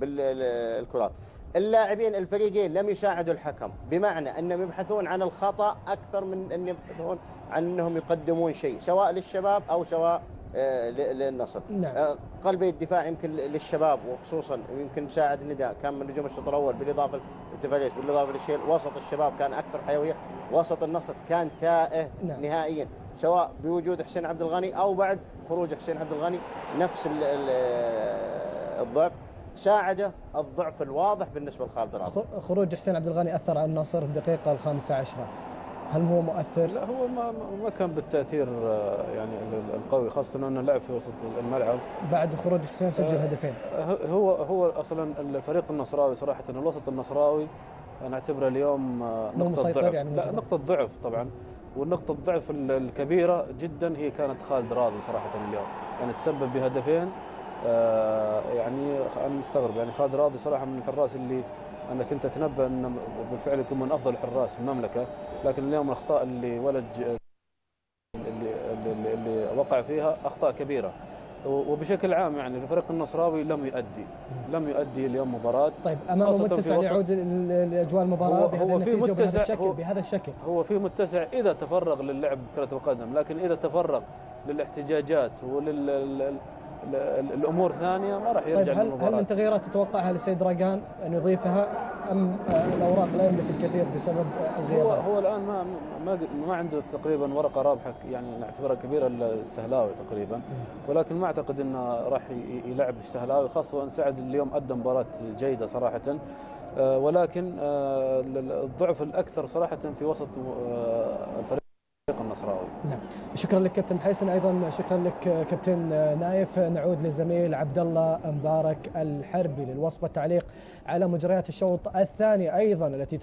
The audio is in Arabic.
بالكرات. اللاعبين الفريقين لم يساعدوا الحكم، بمعنى أنهم يبحثون عن الخطأ أكثر من أن يبحثون عن أنهم يقدمون شيء، سواء للشباب أو سواء للنصر. نعم. قلبي الدفاع يمكن للشباب، وخصوصا يمكن مساعد نداء كان من نجوم الشوط الأول، بالإضافة لتفاريس، بالإضافة للشيل. وسط الشباب كان أكثر حيوية، وسط النصر كان تائه. نعم. نهائيا، سواء بوجود حسين عبد الغني أو بعد خروج حسين عبد الغني، نفس الضعف. ساعده الضعف الواضح بالنسبة لخالد راضي. خروج حسين عبد الغني أثر على النصر الدقيقة 15. هل هو مؤثر؟ لا، هو ما كان بالتأثير يعني القوي، خاصة أنه لعب في وسط الملعب. بعد خروج حسين سجل هدفين. هو أصلا الفريق النصراوي صراحة، الوسط النصراوي أنا أعتبره اليوم نقطة ضعف. يعني لا، نقطة ضعف طبعا. والنقطة الضعف الكبيرة جدا هي كانت خالد راضي صراحة اليوم، يعني تسبب بهدفين. يعني أنا مستغرب، يعني خالد راضي صراحة من الحراس اللي أنا كنت أتنبأ أنه بالفعل يكون من أفضل الحراس في المملكة، لكن اليوم الأخطاء اللي اللي وقع فيها أخطاء كبيرة. وبشكل عام يعني الفريق النصراوي لم يؤدي اليوم مباراة. طيب، أمامه متسع يعود لأجواء المباراة بهذا الشكل. هو في متسع إذا تفرغ للعب كرة القدم، لكن إذا تفرغ للاحتجاجات الأمور ثانية ما راح يرجع للمباراة. طيب، هل من تغييرات تتوقعها لسيد راقان أن يضيفها، أم الأوراق لا يملك الكثير بسبب الغيابات؟ هو الآن ما عنده تقريبا ورقة رابحة، يعني نعتبرها كبيرة السهلاوي تقريبا، ولكن ما أعتقد أنه راح يلعب السهلاوي، خاصة أن سعد اليوم أدى مباراة جيدة صراحة. ولكن الضعف الأكثر صراحة في وسط الفريق النصراوي. نعم، شكرا لك كابتن محيسن، ايضا شكرا لك كابتن نايف. نعود للزميل عبد الله مبارك الحربي للوصف والتعليق على مجريات الشوط الثاني ايضا التي